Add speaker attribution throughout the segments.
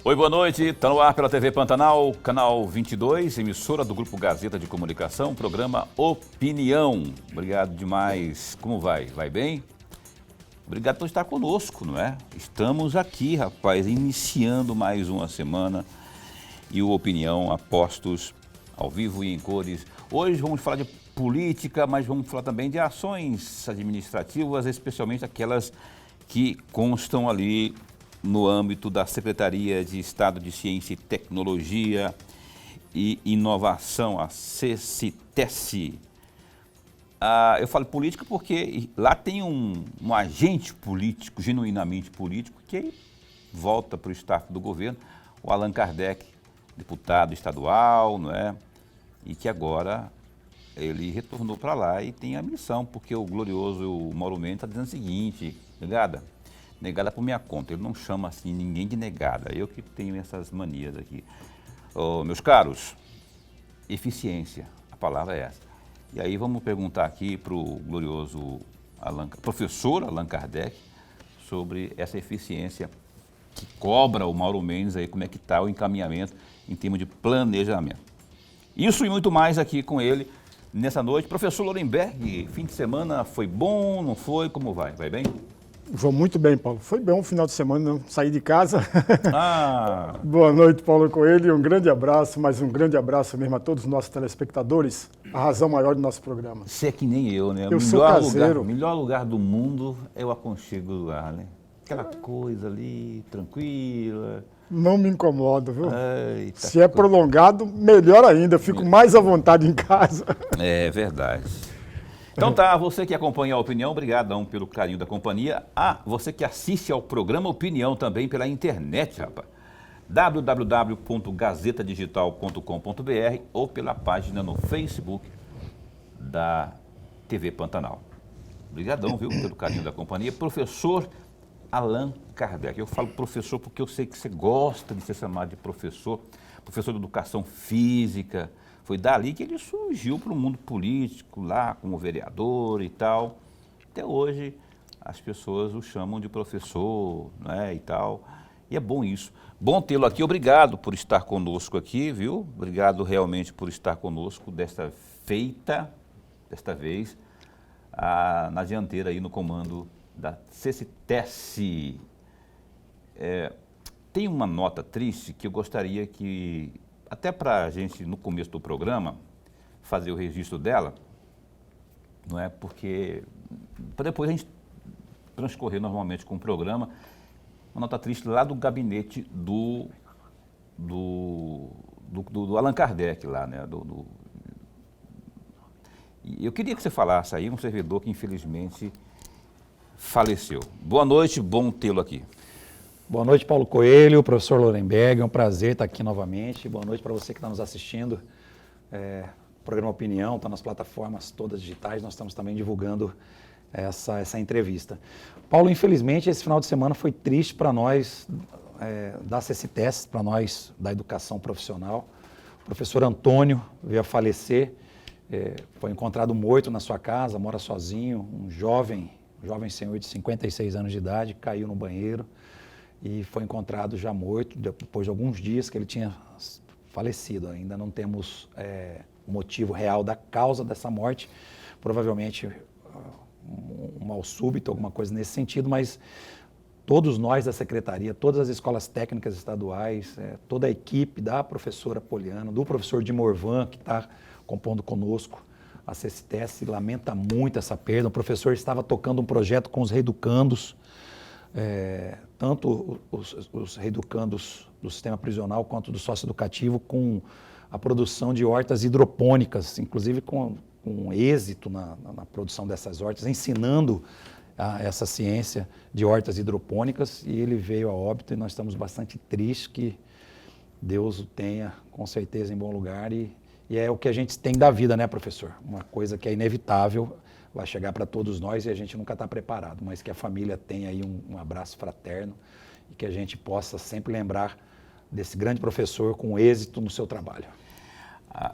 Speaker 1: Oi, boa noite. Está no ar pela TV Pantanal, canal 22, emissora do Grupo Gazeta de Comunicação, programa Opinião. Obrigado demais. Como vai? Vai bem? Obrigado por estar conosco, não é? Estamos aqui, rapaz, iniciando mais uma semana e o Opinião apostos ao vivo e em cores. Hoje vamos falar de política, mas vamos falar também de ações administrativas, especialmente aquelas que constam ali no âmbito da Secretaria de Estado de Ciência e Tecnologia e Inovação, a CCTEC. Eu falo política porque lá tem um agente político, genuinamente político, que volta para o staff do governo, o Allan Kardec, deputado estadual, não é? E que agora ele retornou para lá e tem a missão, porque o glorioso Mauro Mendes está dizendo o seguinte: negada por minha conta. Ele não chama assim ninguém de negada. Eu que tenho essas manias aqui. Meus caros, eficiência, a palavra é essa. E aí vamos perguntar aqui para o glorioso professor Allan Kardec sobre essa eficiência que cobra o Mauro Mendes aí, como é que está o encaminhamento em termos de planejamento. Isso e muito mais aqui com ele nessa noite. Professor Lorenberg, fim de semana foi bom, não foi? Como vai? Vai bem?
Speaker 2: Vou muito bem, Paulo. Foi bom o final de semana, não saí de casa.
Speaker 1: Ah.
Speaker 2: Boa noite, Paulo Coelho. Um grande abraço, mas um grande abraço mesmo a todos os nossos telespectadores. A razão maior do nosso programa.
Speaker 1: Você é que nem eu, né?
Speaker 2: Eu sou caseiro.
Speaker 1: O melhor lugar do mundo é o aconchego do lar, né? Aquela coisa ali, tranquila.
Speaker 2: Não me incomodo, viu?
Speaker 1: Eita,
Speaker 2: se é prolongado, melhor ainda. Eu fico mais à vontade em casa.
Speaker 1: É verdade. Então tá, você que acompanha a Opinião, obrigadão pelo carinho da companhia. Você que assiste ao programa Opinião também pela internet, rapaz. www.gazetadigital.com.br ou pela página no Facebook da TV Pantanal. Obrigadão, viu, pelo carinho da companhia. Professor Allan Kardec. Eu falo professor porque eu sei que você gosta de ser chamado de professor de educação física. Foi dali que ele surgiu para o mundo político, lá como vereador e tal. Até hoje as pessoas o chamam de professor, né, e tal. E é bom isso. Bom tê-lo aqui. Obrigado por estar conosco aqui, viu? Obrigado realmente por estar conosco desta vez, na dianteira aí no comando da CCTEC. Tem uma nota triste que eu gostaria que, até para a gente, no começo do programa, fazer o registro dela, não é? Porque para depois a gente transcorrer normalmente com o programa, uma nota triste lá do gabinete do Allan Kardec lá, né? E eu queria que você falasse aí, um servidor que infelizmente faleceu. Boa noite, bom tê-lo aqui.
Speaker 3: Boa noite, Paulo Coelho, professor Lorenberg, é um prazer estar aqui novamente. Boa noite para você que está nos assistindo. O programa Opinião está nas plataformas todas digitais, nós estamos também divulgando essa entrevista. Paulo, infelizmente, esse final de semana foi triste para nós da CCTEC, para nós da educação profissional. O professor Antônio veio a falecer, foi encontrado morto na sua casa, mora sozinho, um jovem senhor de 56 anos de idade, caiu no banheiro e foi encontrado já morto, depois de alguns dias que ele tinha falecido. Ainda não temos o motivo real da causa dessa morte, provavelmente um mal súbito, alguma coisa nesse sentido, mas todos nós da Secretaria, todas as escolas técnicas estaduais, toda a equipe da professora Poliana, do professor Dimorvan, que está compondo conosco, a CCTEC lamenta muito essa perda. O professor estava tocando um projeto com os reeducandos, tanto os reeducandos do sistema prisional quanto do socioeducativo, com a produção de hortas hidropônicas, inclusive com êxito na produção dessas hortas, ensinando essa ciência de hortas hidropônicas, e ele veio a óbito e nós estamos bastante tristes. Que Deus o tenha com certeza em bom lugar, e é o que a gente tem da vida, né, professor? Uma coisa que é inevitável, vai chegar para todos nós e a gente nunca está preparado, mas que a família tenha aí um abraço fraterno e que a gente possa sempre lembrar desse grande professor com êxito no seu trabalho.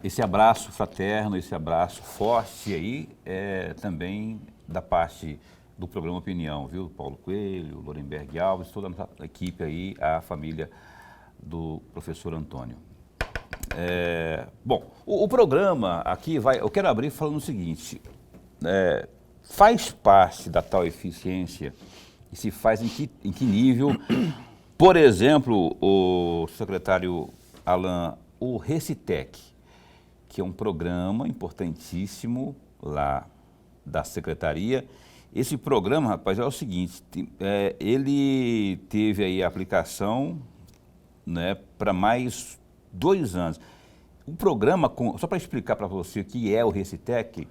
Speaker 1: Esse abraço fraterno, esse abraço forte aí é também da parte do programa Opinião, viu? Paulo Coelho, Lorenberg Alves, toda a nossa equipe aí, a família do professor Antônio. Bom, o programa aqui eu quero abrir falando o seguinte, faz parte da tal eficiência e se faz em que nível, por exemplo, o secretário Alan, o Recitec, que é um programa importantíssimo lá da secretaria. Esse programa, rapaz, é o seguinte, ele teve aí a aplicação, né, para mais 2 anos. O programa, só para explicar para você o que é o Recitec,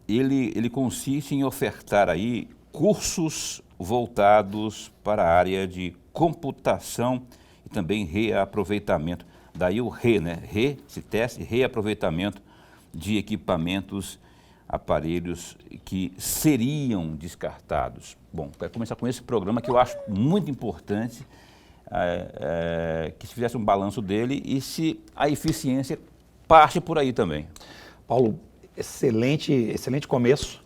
Speaker 1: ele consiste em ofertar aí cursos voltados para a área de computação e também reaproveitamento. Daí o né? Reaproveitamento de equipamentos, aparelhos que seriam descartados. Bom, quero começar com esse programa que eu acho muito importante, que se fizesse um balanço dele e se a eficiência parte por aí também.
Speaker 3: Paulo, excelente começo.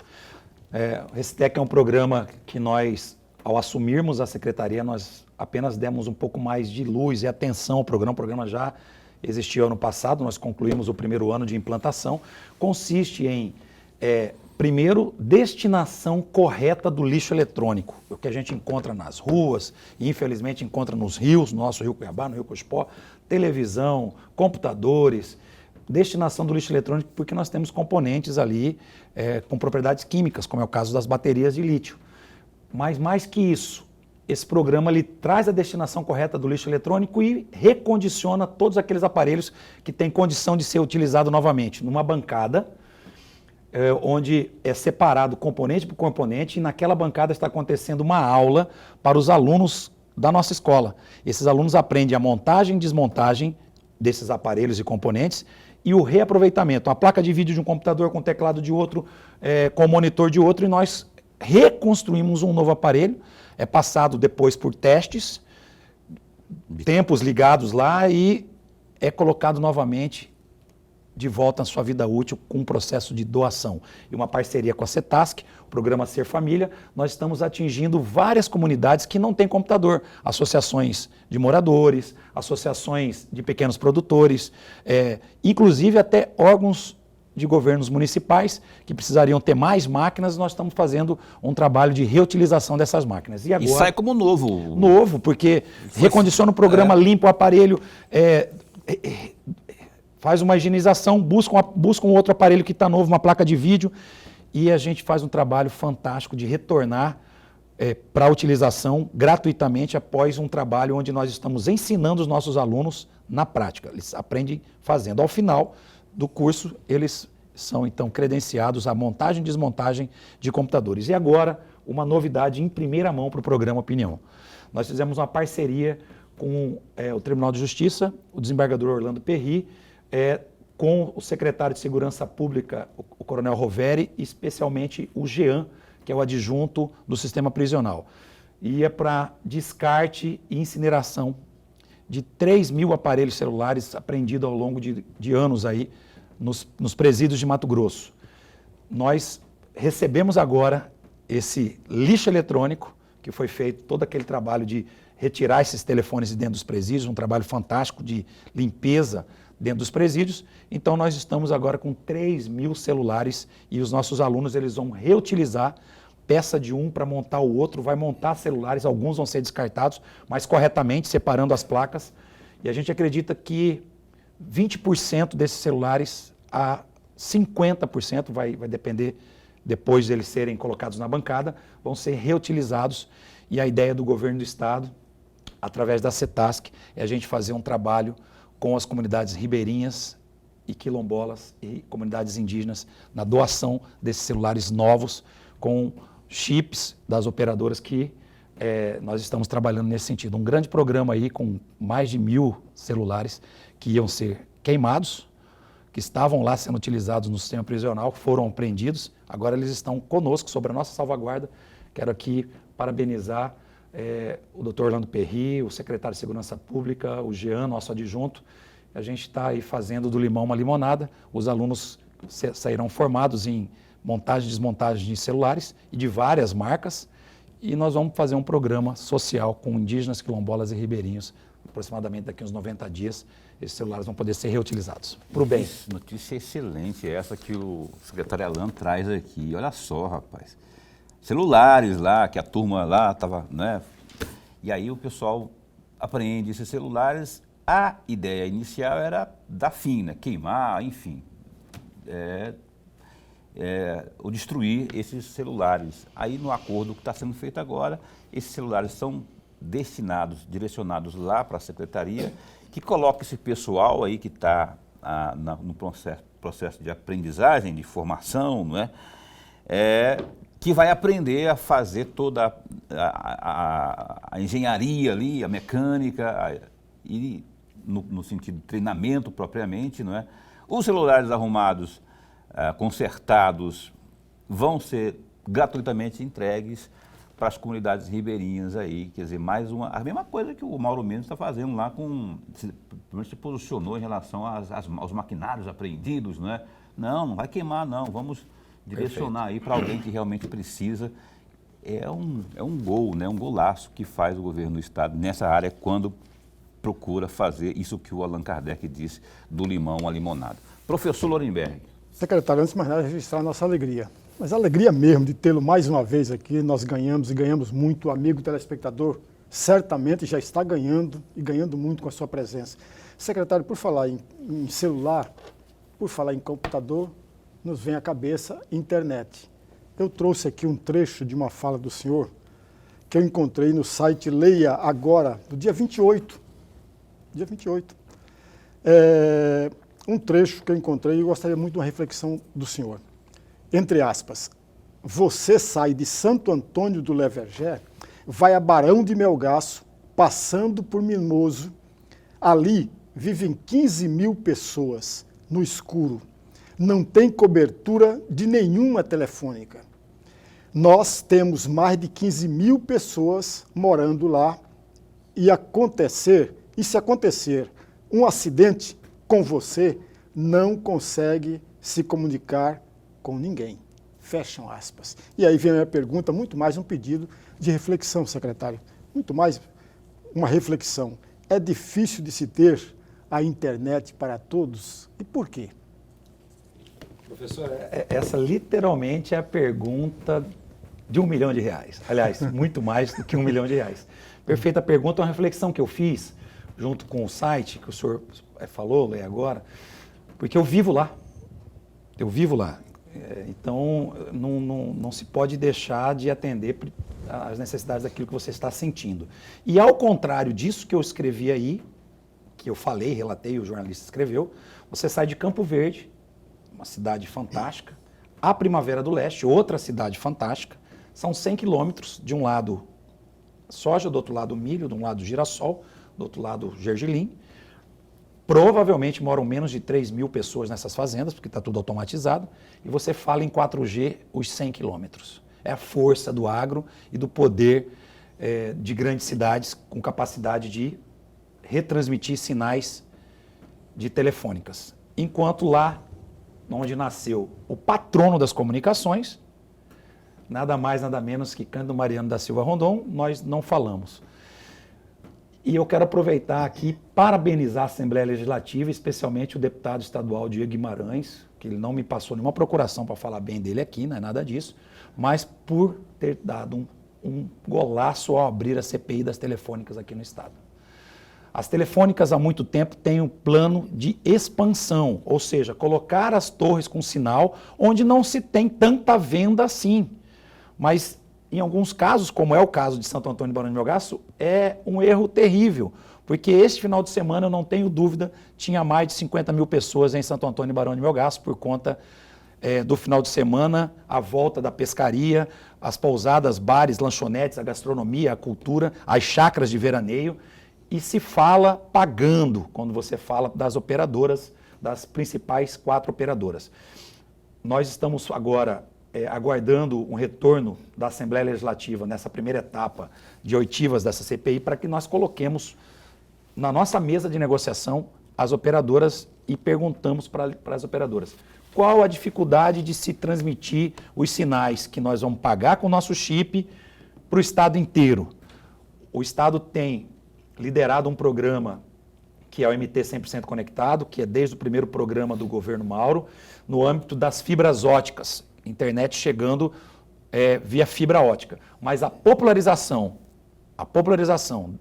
Speaker 3: O Recitec é um programa que nós, ao assumirmos a secretaria, nós apenas demos um pouco mais de luz e atenção ao programa. O programa já existia ano passado, nós concluímos o primeiro ano de implantação. Consiste em, primeiro, destinação correta do lixo eletrônico, o que a gente encontra nas ruas e infelizmente encontra nos rios, no nosso Rio Cuiabá, no Rio Cochipó, televisão, computadores, destinação do lixo eletrônico, porque nós temos componentes ali com propriedades químicas, como é o caso das baterias de lítio. Mas mais que isso, esse programa ele traz a destinação correta do lixo eletrônico e recondiciona todos aqueles aparelhos que têm condição de ser utilizado novamente numa bancada, onde é separado componente por componente, e naquela bancada está acontecendo uma aula para os alunos da nossa escola. Esses alunos aprendem a montagem e desmontagem desses aparelhos e componentes e o reaproveitamento. A placa de vídeo de um computador com o teclado de outro, com o monitor de outro, e nós reconstruímos um novo aparelho, é passado depois por testes, tempos ligados lá e é colocado novamente de volta à sua vida útil com um processo de doação. E uma parceria com a CETASC, o programa Ser Família, nós estamos atingindo várias comunidades que não têm computador, associações de moradores, associações de pequenos produtores, inclusive até órgãos de governos municipais que precisariam ter mais máquinas. Nós estamos fazendo um trabalho de reutilização dessas máquinas. E agora,
Speaker 1: sai como novo.
Speaker 3: Novo, porque recondiciona o programa, limpa o aparelho, faz uma higienização, busca um outro aparelho que está novo, uma placa de vídeo, e a gente faz um trabalho fantástico de retornar para a utilização gratuitamente após um trabalho onde nós estamos ensinando os nossos alunos na prática. Eles aprendem fazendo. Ao final do curso, eles são então credenciados à montagem e desmontagem de computadores. E agora, uma novidade em primeira mão para o programa Opinião. Nós fizemos uma parceria com o Tribunal de Justiça, o desembargador Orlando Perry, com o secretário de Segurança Pública, o Coronel Roveri, e especialmente o Jean, que é o adjunto do sistema prisional. E é para descarte e incineração de 3.000 aparelhos celulares apreendidos ao longo de anos aí nos presídios de Mato Grosso. Nós recebemos agora esse lixo eletrônico, que foi feito todo aquele trabalho de retirar esses telefones de dentro dos presídios, um trabalho fantástico de limpeza dentro dos presídios. Então nós estamos agora com 3.000 celulares e os nossos alunos eles vão reutilizar peça de um para montar o outro, vai montar celulares, alguns vão ser descartados, mas corretamente, separando as placas. E a gente acredita que 20% desses celulares a 50%, vai depender depois de eles serem colocados na bancada, vão ser reutilizados. E a ideia do governo do estado, através da CETASC, é a gente fazer um trabalho com as comunidades ribeirinhas e quilombolas e comunidades indígenas na doação desses celulares novos com chips das operadoras que nós estamos trabalhando nesse sentido. Um grande programa aí com mais de 1.000 celulares que iam ser queimados, que estavam lá sendo utilizados no sistema prisional, que foram apreendidos. Agora eles estão conosco sobre a nossa salvaguarda. Quero aqui parabenizar o Dr. Orlando Perry, o secretário de Segurança Pública, o Jean, nosso adjunto. A gente está aí fazendo do limão uma limonada. Os alunos sairão formados em montagem e desmontagem de celulares e de várias marcas. E nós vamos fazer um programa social com indígenas, quilombolas e ribeirinhos aproximadamente daqui a uns 90 dias, esses celulares vão poder ser reutilizados. Para o bem.
Speaker 1: Notícia excelente essa que o secretário Alan traz aqui. Olha só, rapaz. Celulares lá, que a turma lá estava, né? E aí o pessoal apreende esses celulares. A ideia inicial era dar fim, né? Queimar, enfim. Ou destruir esses celulares. Aí no acordo que está sendo feito agora, esses celulares são destinados, direcionados lá para a secretaria, que coloca esse pessoal aí que está no processo de aprendizagem, de formação, não é? Que vai aprender a fazer toda a engenharia ali, a mecânica, e no sentido de treinamento propriamente, não é? Os celulares arrumados, consertados, vão ser gratuitamente entregues para as comunidades ribeirinhas aí, quer dizer, a mesma coisa que o Mauro Mendes está fazendo lá se posicionou em relação aos maquinários apreendidos, não é? Não vai queimar não, vamos direcionar aí para alguém que realmente precisa. É um gol, né? Um golaço que faz o governo do estado nessa área quando procura fazer isso que o Allan Kardec disse, do limão à limonada. Professor Lorenberg.
Speaker 2: Secretário, antes de mais nada, registrar a nossa alegria. Mas a alegria mesmo de tê-lo mais uma vez aqui, nós ganhamos e ganhamos muito, amigo telespectador, certamente já está ganhando e ganhando muito com a sua presença. Secretário, por falar em celular, por falar em computador, nos vem à cabeça internet. Eu trouxe aqui um trecho de uma fala do senhor que eu encontrei no site Leia Agora, do dia 28. Dia 28. Um trecho que eu encontrei e eu gostaria muito de uma reflexão do senhor. Entre aspas, você sai de Santo Antônio do Levergé, vai a Barão de Melgaço, passando por Mimoso. Ali vivem 15 mil pessoas no escuro. Não tem cobertura de nenhuma telefônica. Nós temos mais de 15 mil pessoas morando lá e se acontecer um acidente com você, não consegue se comunicar com ninguém. Fecham aspas. E aí vem a minha pergunta, muito mais um pedido de reflexão, secretário. Muito mais uma reflexão. É difícil de se ter a internet para todos? E por quê?
Speaker 3: Professor, essa literalmente é a pergunta de R$1 milhão. Aliás, muito mais do que R$1 milhão. Perfeita pergunta, uma reflexão que eu fiz junto com o site que o senhor falou, Leia Agora, porque eu vivo lá. Então, não se pode deixar de atender às necessidades daquilo que você está sentindo. E ao contrário disso que eu escrevi aí, que eu falei, relatei, o jornalista escreveu, você sai de Campo Verde, uma cidade fantástica, a Primavera do Leste, outra cidade fantástica, são 100 quilômetros, de um lado soja, do outro lado milho, de um lado girassol, do outro lado gergelim. Provavelmente moram menos de 3 mil pessoas nessas fazendas, porque está tudo automatizado, e você fala em 4G os 100 quilômetros. É a força do agro e do poder de grandes cidades com capacidade de retransmitir sinais de telefônicas. Enquanto lá, onde nasceu o patrono das comunicações, nada mais, nada menos que Cândido Mariano da Silva Rondon, nós não falamos. E eu quero aproveitar aqui, parabenizar a Assembleia Legislativa, especialmente o deputado estadual Diego Guimarães, que ele não me passou nenhuma procuração para falar bem dele aqui, não é nada disso, mas por ter dado um golaço ao abrir a CPI das telefônicas aqui no estado. As telefônicas há muito tempo têm um plano de expansão, ou seja, colocar as torres com sinal onde não se tem tanta venda assim. Mas em alguns casos, como é o caso de Santo Antônio e Barão de Melgaço, é um erro terrível, porque este final de semana, eu não tenho dúvida, tinha mais de 50 mil pessoas em Santo Antônio e Barão de Melgaço por conta do final de semana, a volta da pescaria, as pousadas, bares, lanchonetes, a gastronomia, a cultura, as chácaras de veraneio. E se fala pagando, quando você fala das operadoras, das principais 4 operadoras. Nós estamos agora aguardando um retorno da Assembleia Legislativa nessa primeira etapa de oitivas dessa CPI para que nós coloquemos na nossa mesa de negociação as operadoras e perguntamos para as operadoras qual a dificuldade de se transmitir os sinais que nós vamos pagar com o nosso chip para o estado inteiro. O estado tem liderado um programa que é o MT 100% Conectado, que é desde o primeiro programa do governo Mauro, no âmbito das fibras óticas, internet chegando via fibra ótica. Mas a popularização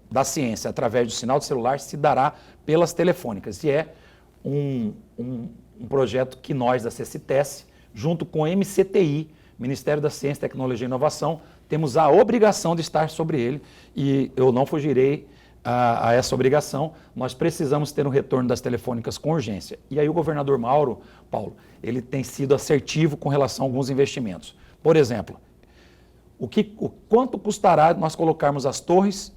Speaker 3: da ciência através do sinal de celular se dará pelas telefônicas. E é um projeto que nós, da CCTES, junto com o MCTI, Ministério da Ciência, Tecnologia e Inovação, temos a obrigação de estar sobre ele e eu não fugirei a essa obrigação. Nós precisamos ter um retorno das telefônicas com urgência. E aí o governador Mauro, Paulo, ele tem sido assertivo com relação a alguns investimentos. Por exemplo, quanto custará nós colocarmos as torres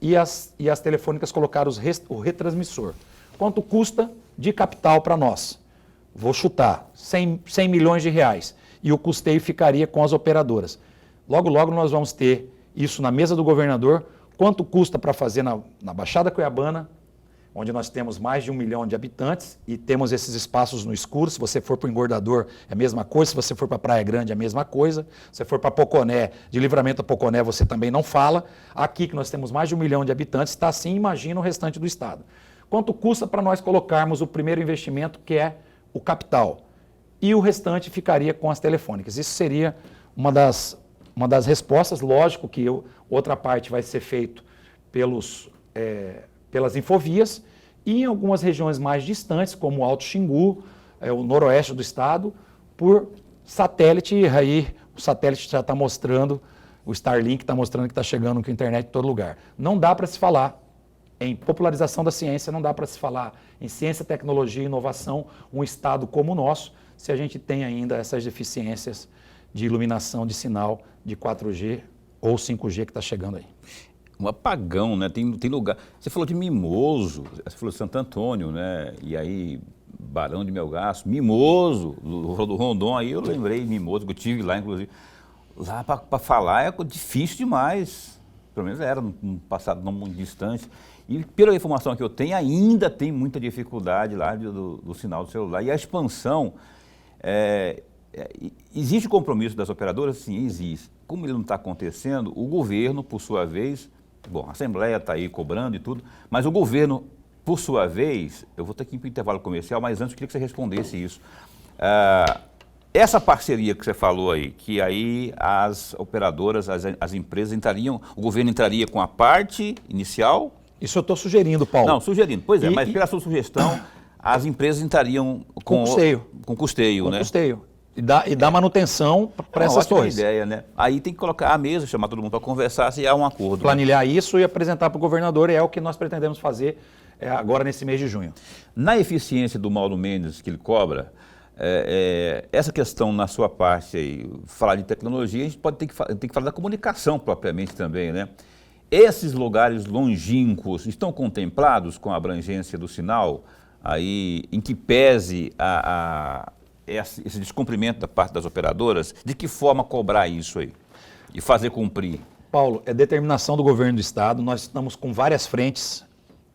Speaker 3: e as telefônicas colocar o retransmissor? Quanto custa de capital para nós? Vou chutar, 100 milhões de reais. E o custeio ficaria com as operadoras. Logo, logo nós vamos ter isso na mesa do governador. Quanto custa para fazer na Baixada Cuiabana, onde nós temos mais de 1 milhão de habitantes e temos esses espaços no escuro. Se você for para o Engordador, é a mesma coisa. Se você for para Praia Grande, é a mesma coisa. Se você for para Poconé, de Livramento a Poconé, você também não fala. Aqui, que nós temos mais de 1 milhão de habitantes, está assim, imagina o restante do estado. Quanto custa para nós colocarmos o primeiro investimento, que é o capital? E o restante ficaria com as telefônicas. Isso seria uma das respostas. Lógico que outra parte vai ser feito pelas infovias e em algumas regiões mais distantes, como o Alto Xingu, o noroeste do estado, por satélite. E aí o satélite já está mostrando, o Starlink está mostrando que está chegando com a internet em todo lugar. Não dá para se falar em popularização da ciência, não dá para se falar em ciência, tecnologia e inovação, um estado como o nosso, se a gente tem ainda essas deficiências de iluminação de sinal de 4G ou 5G que está chegando aí.
Speaker 1: Um apagão, né? Tem lugar. Você falou de Mimoso, você falou de Santo Antônio, né? E aí, Barão de Melgaço, Mimoso, do Rondon, aí eu lembrei Mimoso, que eu tive lá, inclusive. Lá para falar é difícil demais. Pelo menos era num passado não muito distante. E pela informação que eu tenho, ainda tem muita dificuldade lá do sinal do celular. E a expansão, existe compromisso das operadoras? Sim, existe. Como ele não está acontecendo, o governo, por sua vez, a Assembleia está aí cobrando e tudo, mas o governo, por sua vez, eu vou ter que ir para o intervalo comercial, mas antes eu queria que você respondesse isso. Essa parceria que você falou aí, que aí as operadoras, as empresas entrariam, o governo entraria com a parte inicial?
Speaker 3: Isso eu estou sugerindo, Paulo.
Speaker 1: Não, sugerindo. Pois é, mas pela sua sugestão, as empresas entrariam com custeio. Com custeio, né? Com custeio.
Speaker 3: E dá manutenção para essas torres.
Speaker 1: Ideia, né? Aí tem que colocar a mesa, chamar todo mundo para conversar, se há um acordo.
Speaker 3: Planilhar isso e apresentar para o governador, é o que nós pretendemos fazer agora nesse mês de junho.
Speaker 1: Na eficiência do Mauro Mendes que ele cobra, essa questão na sua parte aí, falar de tecnologia, a gente tem que falar da comunicação propriamente também, né? Esses lugares longínquos estão contemplados com a abrangência do sinal, aí, em que pese esse descumprimento da parte das operadoras? De que forma cobrar isso aí e fazer cumprir?
Speaker 3: Paulo, é determinação do governo do estado. Nós estamos com várias frentes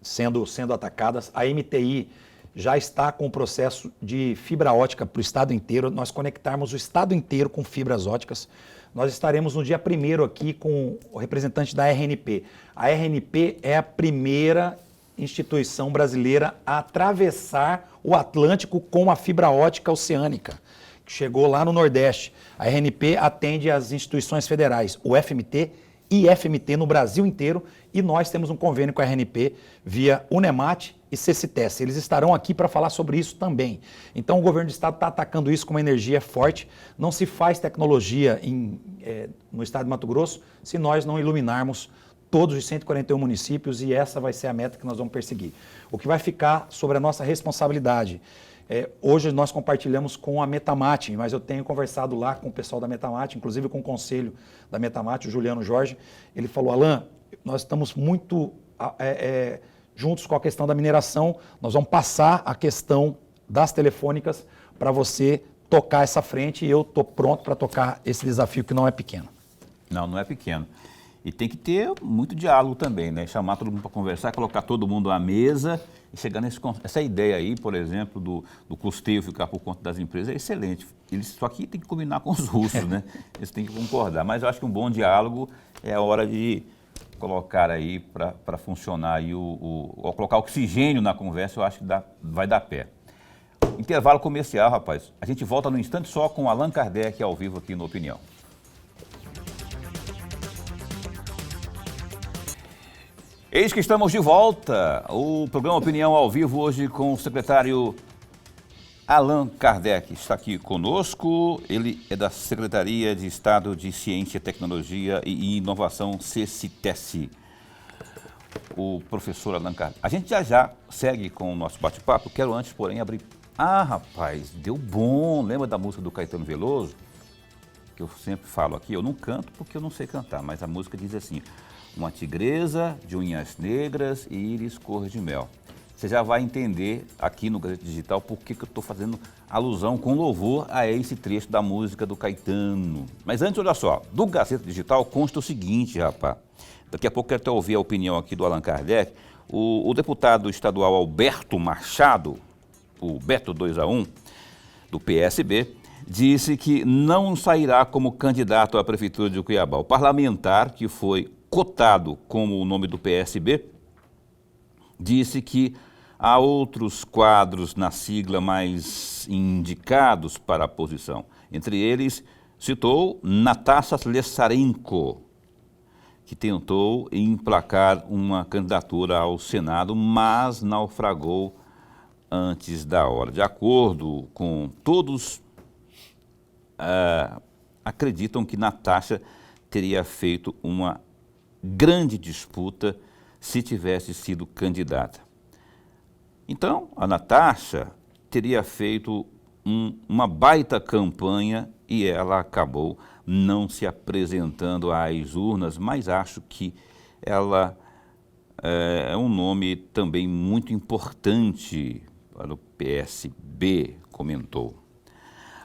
Speaker 3: sendo atacadas. A MTI já está com o processo de fibra ótica para o estado inteiro. Nós conectarmos o estado inteiro com fibras óticas. Nós estaremos no dia 1º aqui com o representante da RNP. A RNP é a primeira instituição brasileira a atravessar o Atlântico com a fibra ótica oceânica, que chegou lá no Nordeste. A RNP atende as instituições federais, o FMT e IFMT no Brasil inteiro, e nós temos um convênio com a RNP via Unemat e CCTES. Eles estarão aqui para falar sobre isso também. Então o governo do estado está atacando isso com uma energia forte. Não se faz tecnologia no estado de Mato Grosso se nós não iluminarmos todos os 141 municípios, e essa vai ser a meta que nós vamos perseguir. O que vai ficar sobre a nossa responsabilidade. Hoje nós compartilhamos com a Metamate, mas eu tenho conversado lá com o pessoal da Metamate, inclusive com o conselho da Metamate, o Juliano Jorge. Ele falou: Alain, nós estamos muito juntos com a questão da mineração, nós vamos passar a questão das telefônicas para você tocar essa frente, e eu estou pronto para tocar esse desafio que não é pequeno.
Speaker 1: Não é pequeno. E tem que ter muito diálogo também, né? Chamar todo mundo para conversar, colocar todo mundo à mesa e chegar essa ideia aí, por exemplo, do custeio ficar por conta das empresas é excelente. Só que tem que combinar com os russos, né? Eles têm que concordar. Mas eu acho que um bom diálogo é a hora de colocar aí para funcionar aí ou colocar oxigênio na conversa, eu acho que vai dar pé. Intervalo comercial, rapaz. A gente volta no instante só com Allan Kardec ao vivo aqui no Opinião. Eis que estamos de volta. O programa Opinião ao vivo hoje com o secretário Allan Kardec. Está aqui conosco. Ele é da Secretaria de Estado de Ciência, Tecnologia e Inovação, CCTES. O professor Allan Kardec. A gente já segue com o nosso bate-papo. Quero antes, porém, abrir... Ah, rapaz, deu bom. Lembra da música do Caetano Veloso? Que eu sempre falo aqui. Eu não canto porque eu não sei cantar, mas a música diz assim: uma tigresa de unhas negras e íris cor de mel. Você já vai entender aqui no Gazeta Digital por que eu estou fazendo alusão com louvor a esse trecho da música do Caetano. Mas antes, olha só, do Gazeta Digital consta o seguinte, rapaz. Daqui a pouco eu quero até ouvir a opinião aqui do Allan Kardec. O deputado estadual Alberto Machado, o Beto 2-1, do PSB, disse que não sairá como candidato à Prefeitura de Cuiabá. O parlamentar, que foi cotado como o nome do PSB, disse que há outros quadros na sigla mais indicados para a posição. Entre eles, citou Natasha Lessarenko, que tentou emplacar uma candidatura ao Senado, mas naufragou antes da hora. De acordo com todos, acreditam que Natasha teria feito uma grande disputa se tivesse sido candidata. Então, a Natasha teria feito uma baita campanha e ela acabou não se apresentando às urnas, mas acho que ela é um nome também muito importante para o PSB, comentou.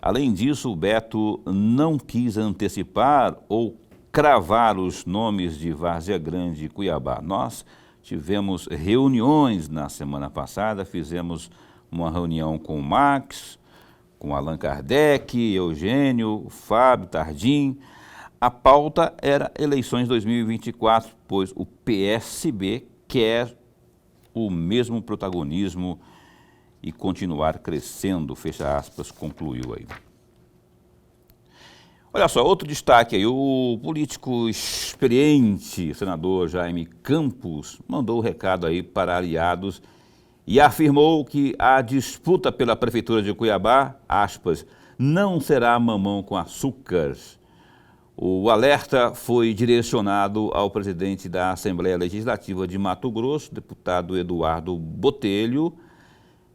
Speaker 1: Além disso, o Beto não quis antecipar ou cravar os nomes de Várzea Grande e Cuiabá. Nós tivemos reuniões na semana passada, fizemos uma reunião com o Max, com Allan Kardec, Eugênio, Fábio, Tardim. A pauta era eleições 2024, pois o PSB quer o mesmo protagonismo e continuar crescendo, fecha aspas, concluiu aí. Olha só, outro destaque aí, o político experiente, senador Jaime Campos, mandou o recado aí para aliados e afirmou que a disputa pela Prefeitura de Cuiabá, aspas, não será mamão com açúcar. O alerta foi direcionado ao presidente da Assembleia Legislativa de Mato Grosso, deputado Eduardo Botelho,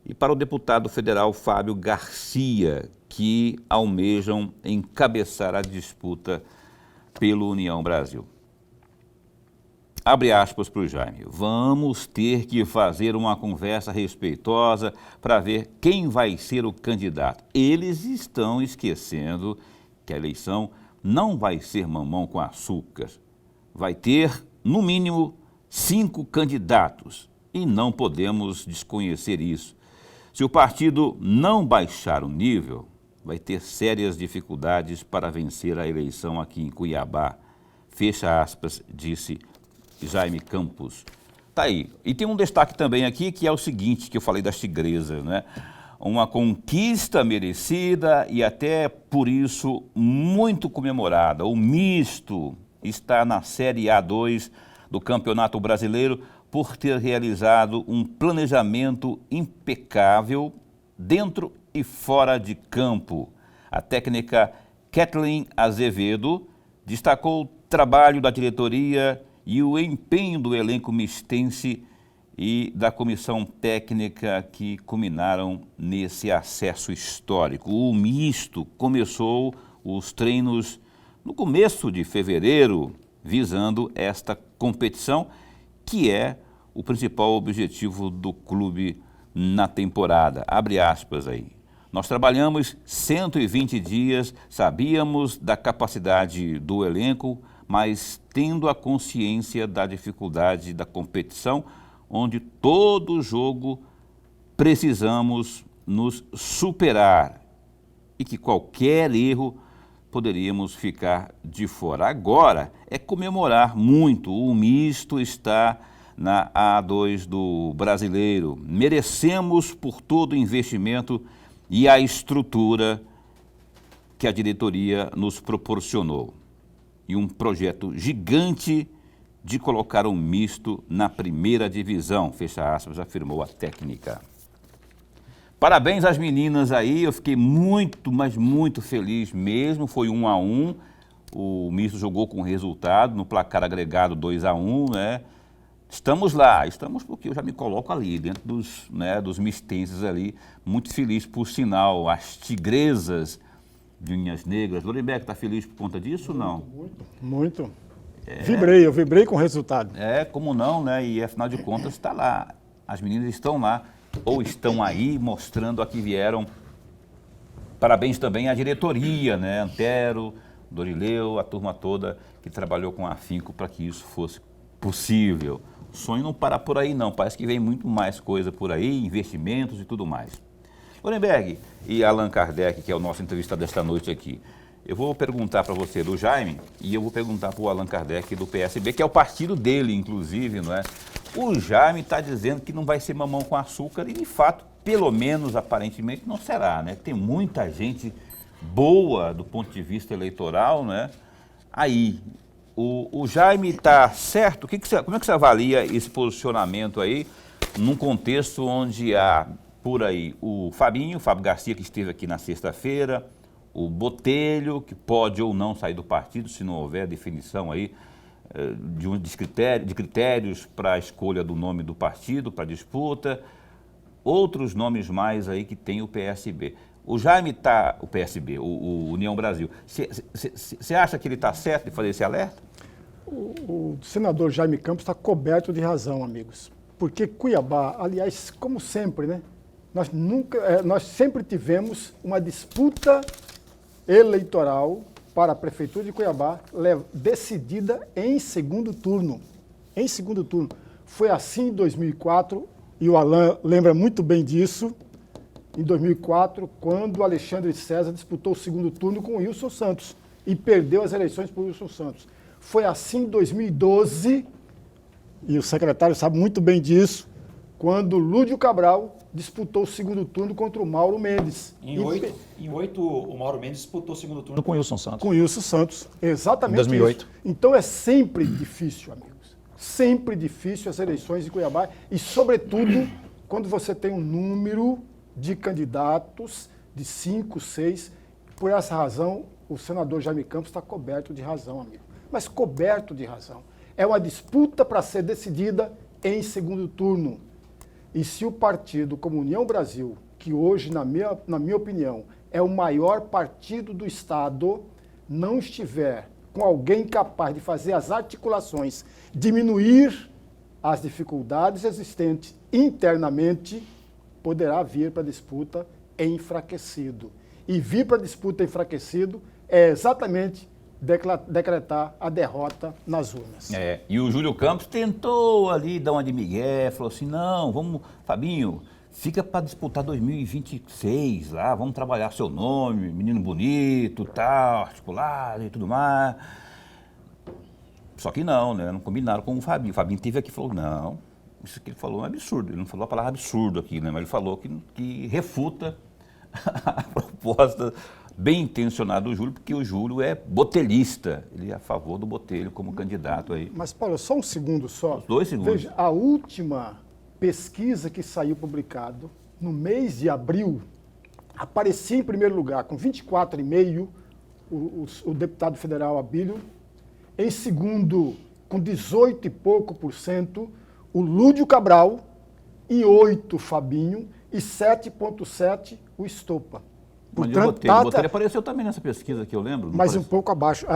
Speaker 1: e para o deputado federal Fábio Garcia, que almejam encabeçar a disputa pelo União Brasil. Abre aspas para o Jaime. Vamos ter que fazer uma conversa respeitosa para ver quem vai ser o candidato. Eles estão esquecendo que a eleição não vai ser mamão com açúcar. Vai ter, no mínimo, 5 candidatos e não podemos desconhecer isso. Se o partido não baixar o nível, vai ter sérias dificuldades para vencer a eleição aqui em Cuiabá. Fecha aspas, disse Jaime Campos. Tá aí. E tem um destaque também aqui que é o seguinte, que eu falei das tigresas, né? Uma conquista merecida e até por isso muito comemorada. O misto está na Série A2 do Campeonato Brasileiro por ter realizado um planejamento impecável dentro e fora de campo. A técnica Kathleen Azevedo destacou o trabalho da diretoria e o empenho do elenco mistense e da comissão técnica que culminaram nesse acesso histórico. O misto começou os treinos no começo de fevereiro, visando esta competição, que é o principal objetivo do clube na temporada. Abre aspas aí. Nós trabalhamos 120 dias, sabíamos da capacidade do elenco, mas tendo a consciência da dificuldade da competição, onde todo jogo precisamos nos superar e que qualquer erro poderíamos ficar de fora. Agora é comemorar muito. O misto está na A2 do Brasileiro. Merecemos por todo o investimento e a estrutura que a diretoria nos proporcionou. E um projeto gigante de colocar um misto na primeira divisão, fecha aspas, afirmou a técnica. Parabéns às meninas aí, eu fiquei muito, mas muito feliz mesmo, foi 1-1, o misto jogou com resultado, no placar agregado 2-1, né? Estamos lá, estamos porque eu já me coloco ali, dentro dos mistenses ali, muito feliz por sinal, as tigresas de unhas negras. Lorenberg está feliz por conta disso ou não?
Speaker 2: Muito. Eu vibrei com o resultado.
Speaker 1: Como não, né? E afinal de contas está lá, as meninas estão lá, ou estão aí mostrando a que vieram. Parabéns também à diretoria, né? Antero, Dorileu, a turma toda que trabalhou com afinco para que isso fosse possível. O sonho não para por aí não, parece que vem muito mais coisa por aí, investimentos e tudo mais. Lorenberg e Allan Kardec, que é o nosso entrevistado desta noite aqui, eu vou perguntar para você do Jaime e eu vou perguntar para o Allan Kardec do PSB, que é o partido dele, inclusive, não é? O Jaime está dizendo que não vai ser mamão com açúcar e, de fato, pelo menos aparentemente não será, né? Tem muita gente boa do ponto de vista eleitoral, né? Aí, o Jaime está certo? Como é que você avalia esse posicionamento aí, num contexto onde há, por aí, o Fábio Garcia, que esteve aqui na sexta-feira, o Botelho, que pode ou não sair do partido, se não houver definição aí de critérios para a escolha do nome do partido, para a disputa, outros nomes mais aí que tem o PSB. O Jaime está, o PSB, o União Brasil, você acha que ele está certo de fazer esse alerta?
Speaker 2: O senador Jaime Campos está coberto de razão, amigos. Porque Cuiabá, aliás, como sempre, né? Nós sempre tivemos uma disputa eleitoral para a Prefeitura de Cuiabá decidida em segundo turno. Em segundo turno. Foi assim em 2004, e o Allan lembra muito bem disso, em 2004, quando o Alexandre César disputou o segundo turno com o Wilson Santos e perdeu as eleições para o Wilson Santos. Foi assim em 2012, e o secretário sabe muito bem disso, quando Lúdio Cabral disputou o segundo turno contra o Mauro Mendes.
Speaker 3: Em 8, o Mauro Mendes disputou o segundo turno com o Wilson Santos.
Speaker 2: Com o Wilson Santos, exatamente.
Speaker 3: Em 2008.
Speaker 2: Isso. Então é sempre difícil, amigos. Sempre difícil as eleições de Cuiabá e, sobretudo, quando você tem um número de candidatos de 5, 6. Por essa razão, o senador Jaime Campos está coberto de razão, amigo. Mas coberto de razão. É uma disputa para ser decidida em segundo turno. E se o partido como União Brasil, que hoje, na minha opinião, é o maior partido do Estado, não estiver com alguém capaz de fazer as articulações, diminuir as dificuldades existentes internamente, poderá vir para a disputa enfraquecido. E vir para a disputa enfraquecido é exatamente decretar a derrota nas urnas.
Speaker 1: E o Júlio Campos tentou ali dar uma de migué, falou assim, não, vamos, Fabinho, fica para disputar 2026 lá, vamos trabalhar seu nome, menino bonito, tal, articulado e tudo mais. Só que não, né? Não combinaram com o Fabinho. O Fabinho esteve aqui e falou, não, isso que ele falou é um absurdo. Ele não falou a palavra absurdo aqui, né? Mas ele falou que refuta a proposta bem intencionada do Júlio, porque o Júlio é botelhista. Ele é a favor do Botelho como candidato aí.
Speaker 2: Mas, Paulo, só um segundo só.
Speaker 1: 2 segundos.
Speaker 2: Veja, a última pesquisa que saiu publicado no mês de abril, aparecia em primeiro lugar com 24,5% o deputado federal Abílio, em segundo com 18 e pouco por cento o Lúdio Cabral, e 8% Fabinho e 7,7% o Estopa.
Speaker 1: Portanto, o Botelho apareceu também nessa pesquisa que eu lembro.
Speaker 2: Mas um pouco abaixo.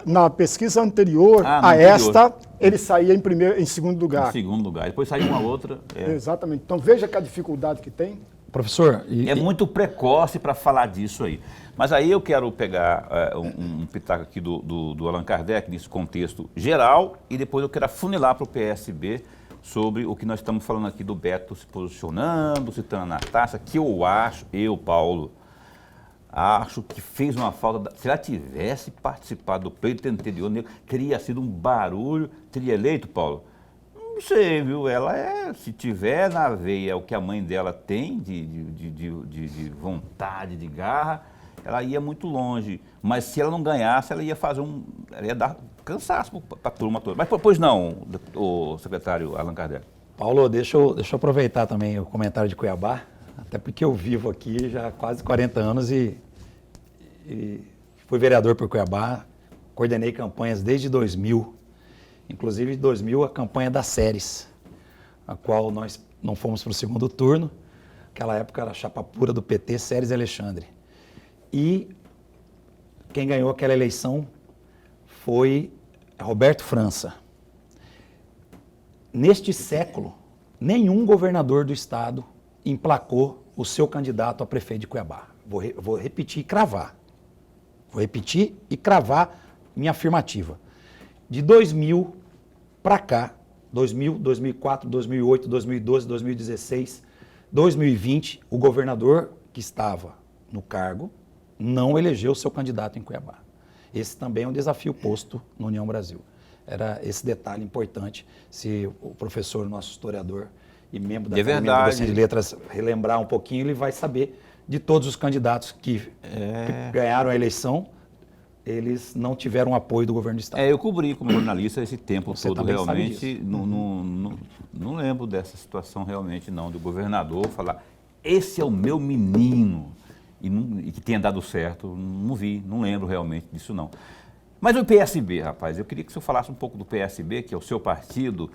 Speaker 2: Na pesquisa anterior esta, ele saía em segundo lugar.
Speaker 1: Em segundo lugar. Depois saiu uma outra.
Speaker 2: Exatamente. Então veja que a dificuldade que tem.
Speaker 3: Professor...
Speaker 1: É muito precoce para falar disso aí. Mas aí eu quero pegar um pitaco aqui do Allan Kardec, nesse contexto geral, e depois eu quero afunilar para o PSB sobre o que nós estamos falando aqui do Beto se posicionando, citando a Natasha, que eu acho, Paulo, Acho que fez uma falta. Se ela tivesse participado do pleito anterior, teria sido um barulho. Teria eleito, Paulo? Não sei, viu? Ela se tiver na veia o que a mãe dela tem de vontade, de garra, ela ia muito longe. Mas se ela não ganhasse, ela ia fazer ela ia dar cansaço para a turma toda. Mas pois não, o secretário Allan Kardec.
Speaker 3: Paulo, deixa eu aproveitar também o comentário de Cuiabá, até porque eu vivo aqui já há quase 40 anos e fui vereador por Cuiabá, coordenei campanhas desde 2000, inclusive em 2000 a campanha das séries, a qual nós não fomos para o segundo turno, naquela época era a chapa pura do PT, Séries e Alexandre. E quem ganhou aquela eleição foi Roberto França. Neste século, nenhum governador do estado emplacou o seu candidato a prefeito de Cuiabá. Vou repetir e cravar. Vou repetir e cravar minha afirmativa. De 2000 para cá, 2000, 2004, 2008, 2012, 2016, 2020, o governador que estava no cargo não elegeu seu candidato em Cuiabá. Esse também é um desafio posto no União Brasil. Era esse detalhe importante, se o professor, nosso historiador e membro da Academia de Docência de Letras relembrar um pouquinho, ele vai saber de todos os candidatos que ganharam a eleição, eles não tiveram apoio do governo do estado.
Speaker 1: Eu cobri como jornalista esse tempo
Speaker 3: Você
Speaker 1: todo, realmente, não lembro dessa situação realmente não, do governador falar, esse é o meu menino, e que tenha dado certo, não vi, não lembro realmente disso não. Mas o PSB, rapaz, eu queria que o senhor falasse um pouco do PSB, que é o seu partido,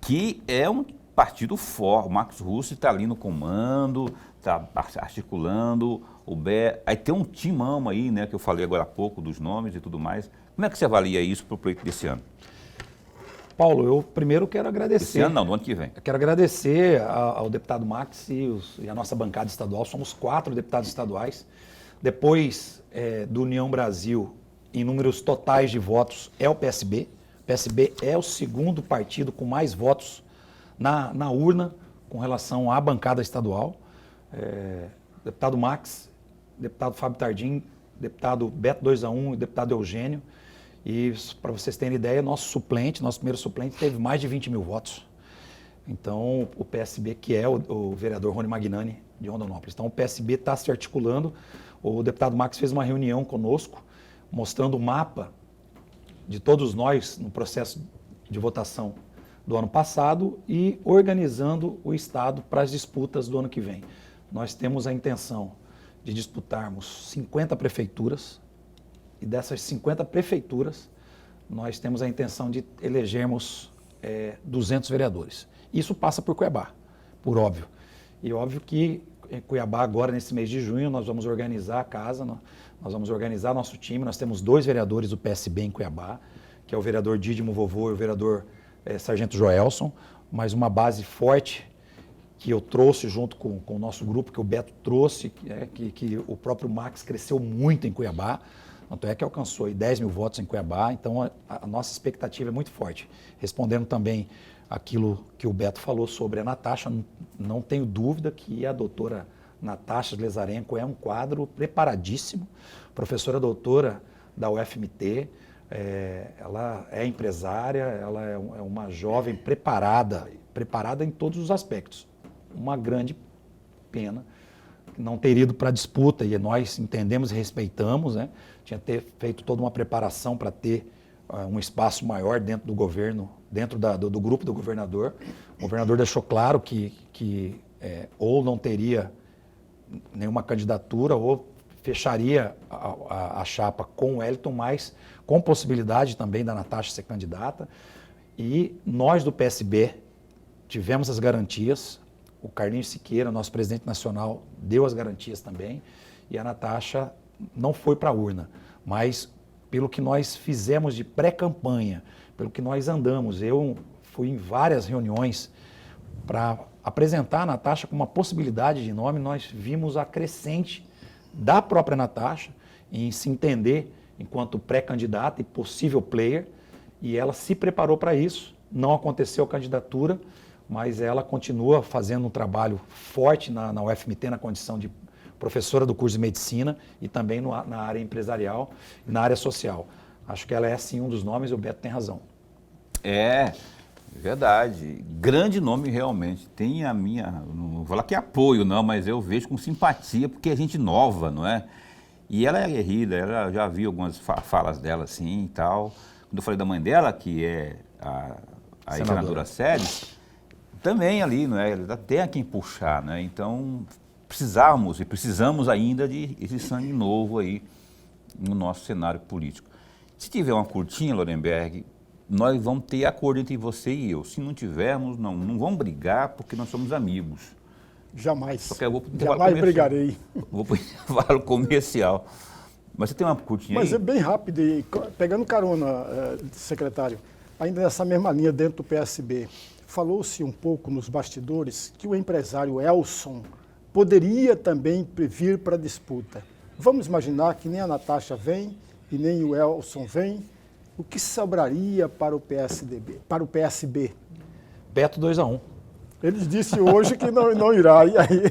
Speaker 1: que é um partido forte. O Marcos Russo está ali no comando, está articulando, aí tem um timão aí, né, que eu falei agora há pouco, dos nomes e tudo mais. Como é que você avalia isso para o pleito desse ano?
Speaker 3: Paulo, eu primeiro quero agradecer.
Speaker 1: Esse ano não, do ano que vem.
Speaker 3: Eu quero agradecer ao deputado Max e a nossa bancada estadual. Somos 4 deputados estaduais. Depois do União Brasil, em números totais de votos, é o PSB. O PSB é o segundo partido com mais votos na urna com relação à bancada estadual. Deputado Max, deputado Fábio Tardim, deputado Beto 2-1 e deputado Eugênio. E para vocês terem ideia, nosso primeiro suplente, teve mais de 20 mil votos. Então, o PSB, que é o vereador Rony Magnani de Rondonópolis. Então, o PSB está se articulando. O deputado Max fez uma reunião conosco, mostrando o mapa de todos nós no processo de votação do ano passado e organizando o estado para as disputas do ano que vem. Nós temos a intenção de disputarmos 50 prefeituras e dessas 50 prefeituras nós temos a intenção de elegermos 200 vereadores. Isso passa por Cuiabá, por óbvio. E óbvio que em Cuiabá agora, nesse mês de junho, nós vamos organizar a casa, nós vamos organizar nosso time. Nós temos 2 vereadores do PSB em Cuiabá, que é o vereador Dídimo Vovô e o vereador Sargento Joelson, mas uma base forte que eu trouxe junto com o nosso grupo, que o Beto trouxe, que o próprio Max cresceu muito em Cuiabá, tanto é que alcançou 10 mil votos em Cuiabá, então a nossa expectativa é muito forte. Respondendo também aquilo que o Beto falou sobre a Natasha, não tenho dúvida que a doutora Natasha Lezarenko é um quadro preparadíssimo, professora doutora da UFMT, ela é empresária, ela é uma jovem preparada em todos os aspectos. Uma grande pena não ter ido para a disputa, e nós entendemos e respeitamos, né? Tinha ter feito toda uma preparação para ter um espaço maior dentro do governo, dentro do grupo do governador. O governador deixou claro que ou não teria nenhuma candidatura ou fecharia a chapa com o Wellington, mas com possibilidade também da Natasha ser candidata. E nós do PSB tivemos as garantias, o Carlinhos Siqueira, nosso presidente nacional, deu as garantias também, e a Natasha não foi para a urna, mas pelo que nós fizemos de pré-campanha, pelo que nós andamos, eu fui em várias reuniões para apresentar a Natasha como uma possibilidade de nome, nós vimos a crescente da própria Natasha em se entender enquanto pré-candidata e possível player, e ela se preparou para isso, não aconteceu a candidatura, mas ela continua fazendo um trabalho forte na UFMT, na condição de professora do curso de medicina e também na área empresarial e na área social. Acho que ela é sim um dos nomes e o Beto tem razão.
Speaker 1: É, verdade. Grande nome realmente. Tem a minha, não vou falar que é apoio não, mas eu vejo com simpatia porque é gente nova, não é? E ela é aguerrida, ela já vi algumas falas dela assim e tal. Quando eu falei da mãe dela, que é a senadora Séries, também ali, não é? Ela tem a quem puxar, né? Então, precisamos ainda de esse sangue novo aí no nosso cenário político. Se tiver uma curtinha, Lorenberg, nós vamos ter acordo entre você e eu. Se não tivermos, não vamos brigar porque nós somos amigos.
Speaker 2: Jamais.
Speaker 1: Só que eu vou
Speaker 2: Jamais brigarei.
Speaker 1: Vou para o intervalo comercial. Mas você tem uma curtinha
Speaker 2: Mas
Speaker 1: aí?
Speaker 2: é bem rápido, e pegando carona, secretário, ainda nessa mesma linha dentro do PSB, falou-se um pouco nos bastidores que o empresário Elson poderia também vir para a disputa. Vamos imaginar que nem a Natasha vem e nem o Elson vem. O que sobraria para o PSB?
Speaker 3: Beto 2-1.
Speaker 2: Ele disse hoje que não irá. E aí?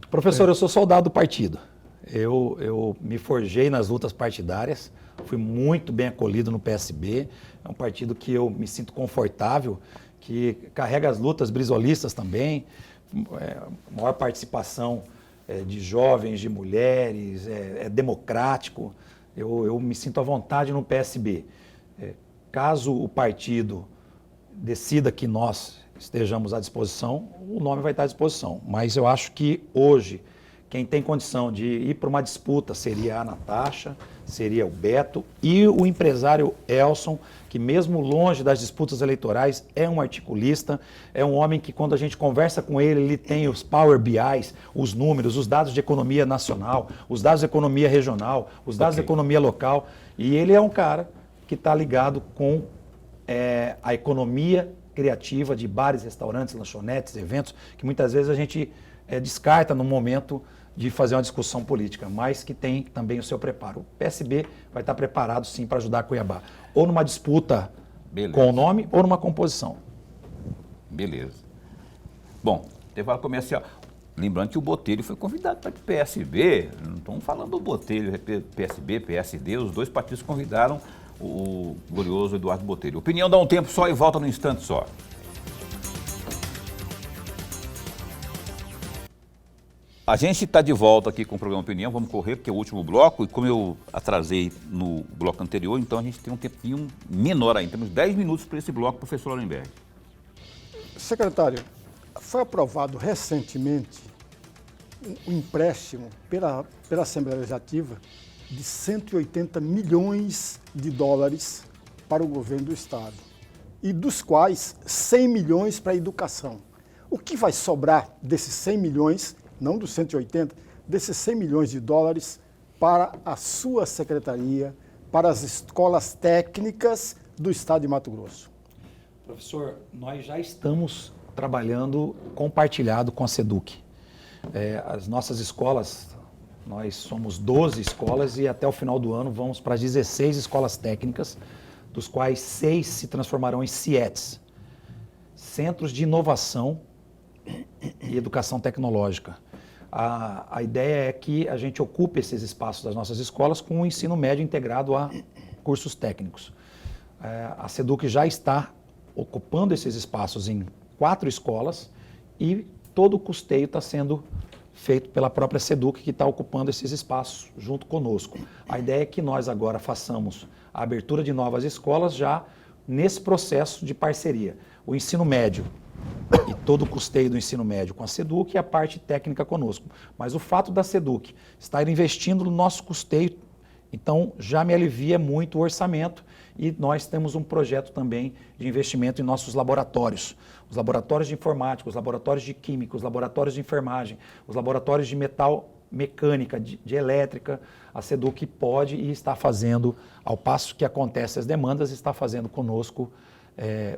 Speaker 3: Professor, eu sou soldado do partido. Eu me forjei nas lutas partidárias, fui muito bem acolhido no PSB. É um partido que eu me sinto confortável, que carrega as lutas brisolistas também, maior participação de jovens, de mulheres, é democrático. Eu me sinto à vontade no PSB. Caso o partido decida que nós estejamos à disposição, o nome vai estar à disposição. Mas eu acho que hoje, quem tem condição de ir para uma disputa seria a Natasha, seria o Beto e o empresário Elson, que mesmo longe das disputas eleitorais é um articulista, é um homem que quando a gente conversa com ele, ele tem os Power BIs, os números, os dados de economia nacional, os dados de economia regional, os dados de economia local. E ele é um cara que está ligado com a economia criativa de bares, restaurantes, lanchonetes, eventos, que muitas vezes a gente descarta no momento de fazer uma discussão política, mas que tem também o seu preparo. O PSB vai estar preparado sim para ajudar a Cuiabá, ou numa disputa com o nome, ou numa composição.
Speaker 1: Beleza. Bom, intervalo comercial. Lembrando que o Botelho foi convidado para o PSB, não estamos falando do Botelho, PSB, PSD, os dois partidos convidaram o glorioso Eduardo Botelho. Opinião dá um tempo só e volta num instante só. A gente está de volta aqui com o programa Opinião, vamos correr porque é o último bloco e como eu atrasei no bloco anterior, então a gente tem um tempinho menor ainda, temos 10 minutos para esse bloco, professor Lorenberg.
Speaker 2: Secretário, foi aprovado recentemente um empréstimo pela Assembleia Legislativa de 180 milhões de dólares para o governo do Estado, e dos quais 100 milhões para a educação. O que vai sobrar desses 100 milhões, não dos 180, desses 100 milhões de dólares para a sua secretaria, para as escolas técnicas do Estado de Mato Grosso?
Speaker 3: Professor, nós já estamos trabalhando compartilhado com a SEDUC. As nossas escolas, nós somos 12 escolas e até o final do ano vamos para 16 escolas técnicas, dos quais 6 se transformarão em CIETs, Centros de Inovação e Educação Tecnológica. A ideia é que a gente ocupe esses espaços das nossas escolas com o ensino médio integrado a cursos técnicos. A SEDUC já está ocupando esses espaços em 4 escolas e todo o custeio está sendo feito pela própria SEDUC, que está ocupando esses espaços junto conosco. A ideia é que nós agora façamos a abertura de novas escolas já nesse processo de parceria. O ensino médio e todo o custeio do ensino médio com a SEDUC e a parte técnica conosco. Mas o fato da SEDUC estar investindo no nosso custeio, então já me alivia muito o orçamento e nós temos um projeto também de investimento em nossos laboratórios. Os laboratórios de informática, os laboratórios de química, os laboratórios de enfermagem, os laboratórios de metal mecânica, de elétrica, a SEDUC pode e está fazendo, ao passo que acontecem as demandas, está fazendo conosco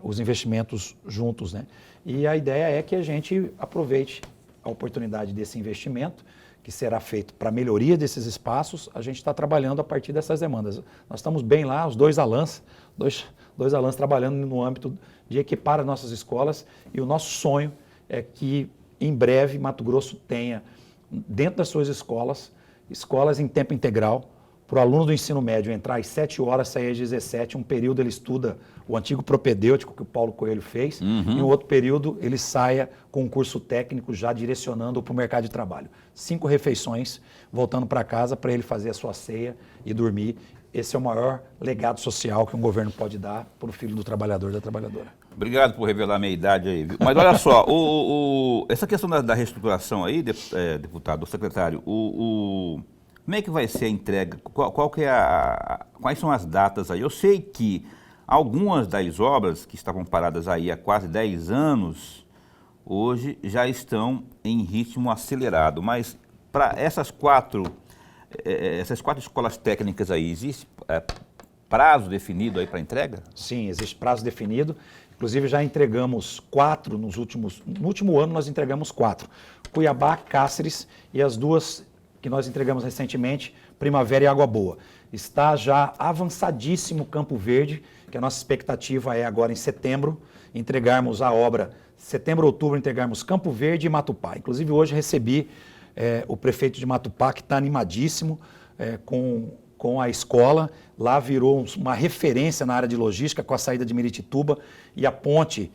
Speaker 3: os investimentos juntos, né? E a ideia é que a gente aproveite a oportunidade desse investimento, que será feito para a melhoria desses espaços, a gente está trabalhando a partir dessas demandas. Nós estamos bem lá, os dois Alans trabalhando no âmbito de equipar as nossas escolas, e o nosso sonho é que, em breve, Mato Grosso tenha dentro das suas escolas em tempo integral, para o aluno do ensino médio entrar às 7 horas, sair às 17, um período ele estuda o antigo propedêutico que o Paulo Coelho fez, e um outro período ele saia com um curso técnico já direcionando para o mercado de trabalho. 5 refeições, voltando para casa para ele fazer a sua ceia e dormir. Esse é o maior legado social que um governo pode dar para o filho do trabalhador e da trabalhadora.
Speaker 1: Obrigado por revelar a minha idade aí, viu? Mas olha só, essa questão da reestruturação aí, deputado, secretário, como é que vai ser a entrega? Quais são as datas aí? Eu sei que algumas das obras que estavam paradas aí há quase 10 anos, hoje já estão em ritmo acelerado, mas para essas quatro escolas técnicas aí, existe prazo definido aí para entrega?
Speaker 3: Sim, existe prazo definido. Inclusive já entregamos 4 no último ano nós entregamos 4. Cuiabá, Cáceres e as 2 que nós entregamos recentemente, Primavera e Água Boa. Está já avançadíssimo Campo Verde, que a nossa expectativa é agora em setembro, entregarmos a obra, setembro, outubro, entregarmos Campo Verde e Matupá. Inclusive hoje recebi o prefeito de Matupá, que está animadíssimo com a escola. Lá virou uma referência na área de logística com a saída de Miritituba e a ponte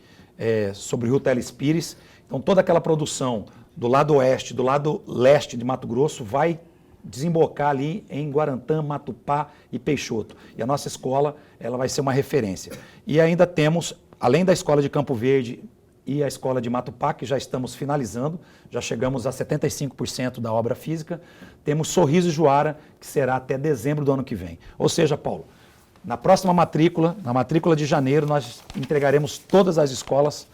Speaker 3: sobre o Rio Teles Pires. Então toda aquela produção do lado oeste, do lado leste de Mato Grosso vai desembocar ali em Guarantã, Matupá e Peixoto. E a nossa escola ela vai ser uma referência. E ainda temos, além da escola de Campo Verde e a escola de Matupá, que já estamos finalizando, já chegamos a 75% da obra física, temos Sorriso e Juara, que será até dezembro do ano que vem. Ou seja, Paulo, na próxima matrícula, na matrícula de janeiro, nós entregaremos todas as escolas,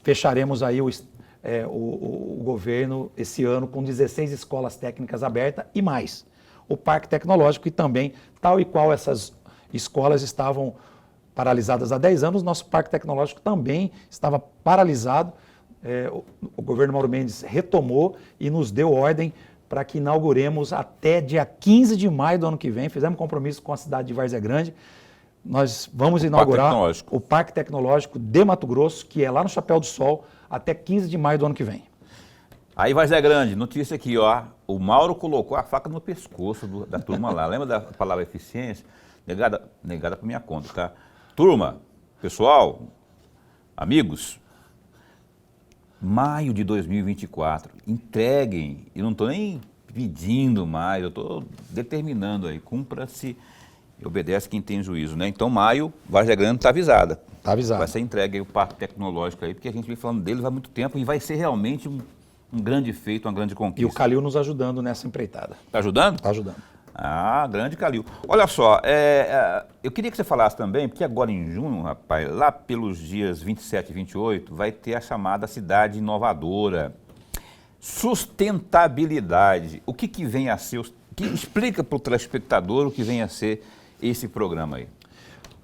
Speaker 3: fecharemos aí o governo esse ano com 16 escolas técnicas abertas e mais. O Parque Tecnológico, que também, tal e qual essas escolas estavam paralisadas há 10 anos, nosso Parque Tecnológico também estava paralisado. O governo Mauro Mendes retomou e nos deu ordem para que inauguremos até dia 15 de maio do ano que vem. Fizemos compromisso com a cidade de Várzea Grande. Nós vamos inaugurar o Parque Tecnológico de Mato Grosso, que é lá no Chapéu do Sol, até 15 de maio do ano que vem.
Speaker 1: Aí Várzea Grande, notícia aqui, ó. O Mauro colocou a faca no pescoço da turma lá. Lembra da palavra eficiência? Negada por minha conta, tá? Turma, pessoal, amigos, maio de 2024, entreguem. Eu não estou nem pedindo mais, eu estou determinando aí, cumpra-se e obedece quem tem juízo, né? Então, maio, Várzea Grande está avisada.
Speaker 3: Está avisado.
Speaker 1: Vai ser entregue aí o Parque Tecnológico aí, porque a gente vem falando dele há muito tempo e vai ser realmente um grande feito, uma grande conquista.
Speaker 3: E o Calil nos ajudando nessa empreitada.
Speaker 1: Está ajudando?
Speaker 3: Está ajudando.
Speaker 1: Ah, grande Calil. Olha só, eu queria que você falasse também, porque agora em junho, rapaz, lá pelos dias 27 e 28, vai ter a chamada Cidade Inovadora. Sustentabilidade. O que vem a ser, explica para o telespectador o que vem a ser esse programa aí.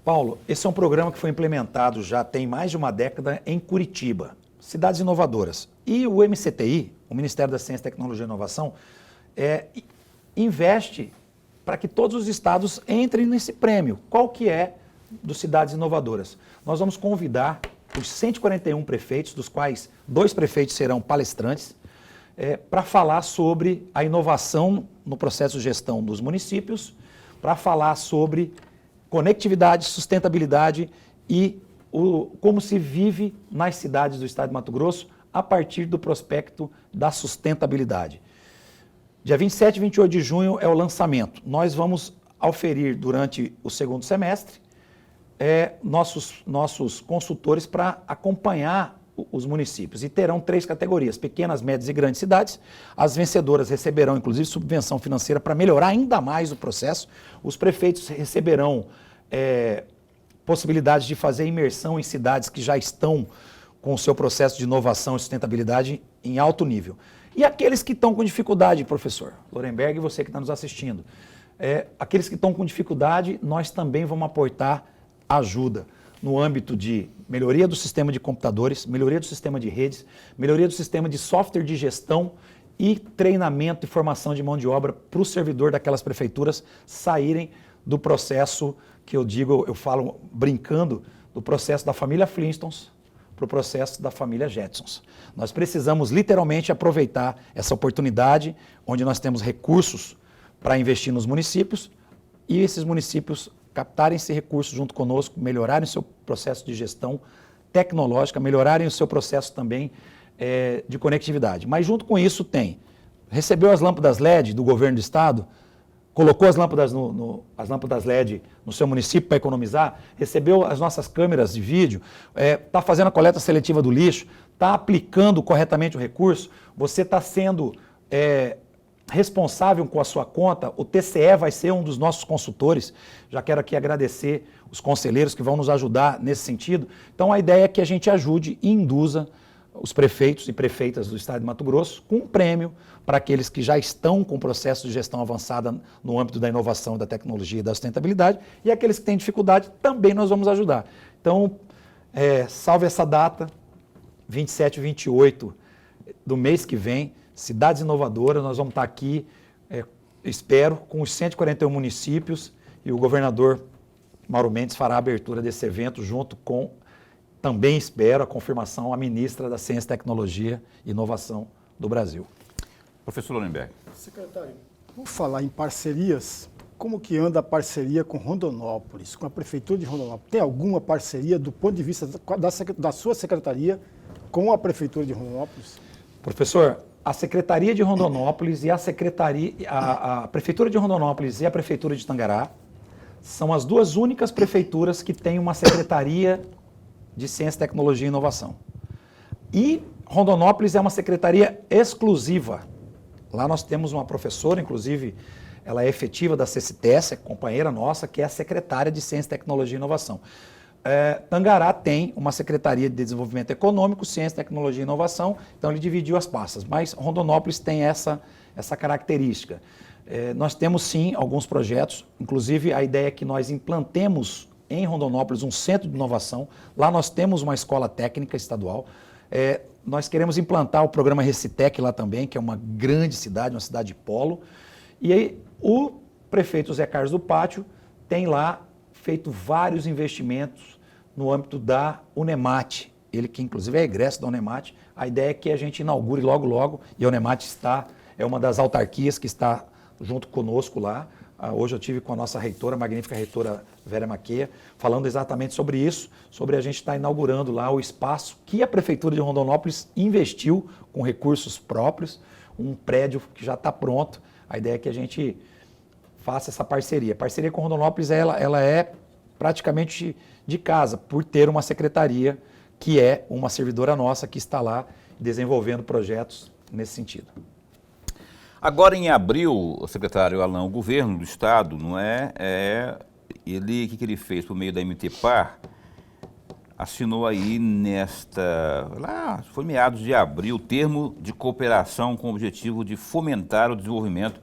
Speaker 3: Paulo, esse é um programa que foi implementado já tem mais de uma década em Curitiba, Cidades Inovadoras. E o MCTI, o Ministério da Ciência, Tecnologia e Inovação, investe para que todos os estados entrem nesse prêmio. Qual que é do Cidades Inovadoras? Nós vamos convidar os 141 prefeitos, dos quais 2 prefeitos serão palestrantes, para falar sobre a inovação no processo de gestão dos municípios, para falar sobre conectividade, sustentabilidade e como se vive nas cidades do estado de Mato Grosso a partir do prospecto da sustentabilidade. Dia 27 e 28 de junho é o lançamento. Nós vamos auferir durante o segundo semestre nossos consultores para acompanhar os municípios. E terão 3 categorias, pequenas, médias e grandes cidades. As vencedoras receberão, inclusive, subvenção financeira para melhorar ainda mais o processo. Os prefeitos receberão possibilidade de fazer imersão em cidades que já estão com o seu processo de inovação e sustentabilidade em alto nível. E aqueles que estão com dificuldade, professor Lorenberg, e você que está nos assistindo, aqueles que estão com dificuldade, nós também vamos aportar ajuda no âmbito de melhoria do sistema de computadores, melhoria do sistema de redes, melhoria do sistema de software de gestão e treinamento e formação de mão de obra para o servidor daquelas prefeituras saírem do processo que eu falo brincando, do processo da família Flintstones, para o processo da família Jetsons. Nós precisamos literalmente aproveitar essa oportunidade onde nós temos recursos para investir nos municípios e esses municípios captarem esse recurso junto conosco, melhorarem o seu processo de gestão tecnológica, melhorarem o seu processo também de conectividade. Mas junto com isso recebeu as lâmpadas LED do governo do estado, colocou as lâmpadas, as lâmpadas LED no seu município para economizar, recebeu as nossas câmeras de vídeo, está fazendo a coleta seletiva do lixo, está aplicando corretamente o recurso, você está sendo responsável com a sua conta, o TCE vai ser um dos nossos consultores. Já quero aqui agradecer os conselheiros que vão nos ajudar nesse sentido. Então a ideia é que a gente ajude e induza os prefeitos e prefeitas do estado de Mato Grosso com um prêmio para aqueles que já estão com processo de gestão avançada no âmbito da inovação, da tecnologia e da sustentabilidade, e aqueles que têm dificuldade também nós vamos ajudar. Então, salve essa data, 27 e 28 do mês que vem, Cidades Inovadoras, nós vamos estar aqui, espero, com os 141 municípios, e o governador Mauro Mendes fará a abertura desse evento junto com, também espero, a confirmação à ministra da Ciência, Tecnologia e Inovação do Brasil.
Speaker 1: Professor Lorenberg.
Speaker 2: Secretário, vamos falar em parcerias. Como que anda a parceria com Rondonópolis, com a Prefeitura de Rondonópolis? Tem alguma parceria do ponto de vista da sua secretaria com a Prefeitura de Rondonópolis?
Speaker 3: Professor, a Secretaria de Rondonópolis e a Prefeitura de Rondonópolis e a Prefeitura de Tangará são as duas únicas prefeituras que têm uma Secretaria de Ciência, Tecnologia e Inovação. E Rondonópolis é uma secretaria exclusiva. Lá nós temos uma professora, inclusive ela é efetiva da CCTS, é companheira nossa, que é a secretária de Ciência, Tecnologia e Inovação. Tangará tem uma Secretaria de Desenvolvimento Econômico, Ciência, Tecnologia e Inovação, então ele dividiu as pastas, mas Rondonópolis tem essa característica. Nós temos sim alguns projetos, inclusive a ideia é que nós implantemos em Rondonópolis um centro de inovação, lá nós temos uma escola técnica estadual, nós queremos implantar o programa Recitec lá também, que é uma grande cidade, uma cidade polo, e aí o prefeito Zé Carlos do Pátio tem lá feito vários investimentos no âmbito da Unemat, ele que inclusive é egresso da Unemat, a ideia é que a gente inaugure logo logo, e a Unemat é uma das autarquias que está junto conosco lá. Hoje eu tive com a nossa reitora, a magnífica reitora Vera Maquia, falando exatamente sobre isso, sobre a gente estar inaugurando lá o espaço que a Prefeitura de Rondonópolis investiu com recursos próprios, um prédio que já está pronto. A ideia é que a gente faça essa parceria. A parceria com Rondonópolis ela é praticamente de casa, por ter uma secretaria que é uma servidora nossa que está lá desenvolvendo projetos nesse sentido.
Speaker 1: Agora, em abril, o secretário Alain, o governo do estado, não o que ele fez por meio da MTPAR, assinou aí foi meados de abril, termo de cooperação com o objetivo de fomentar o desenvolvimento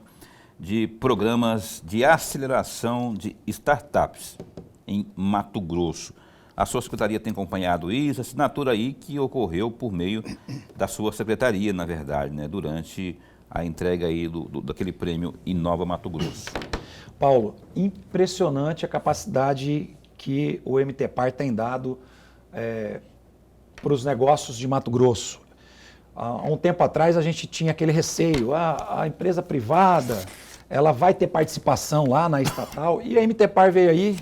Speaker 1: de programas de aceleração de startups em Mato Grosso. A sua secretaria tem acompanhado isso, assinatura aí que ocorreu por meio da sua secretaria, na verdade, né, durante a entrega aí daquele prêmio Inova Mato Grosso.
Speaker 3: Paulo, impressionante a capacidade que o MTPAR tem dado para os negócios de Mato Grosso. Há um tempo atrás a gente tinha aquele receio, a empresa privada, ela vai ter participação lá na estatal, e a MTPAR veio aí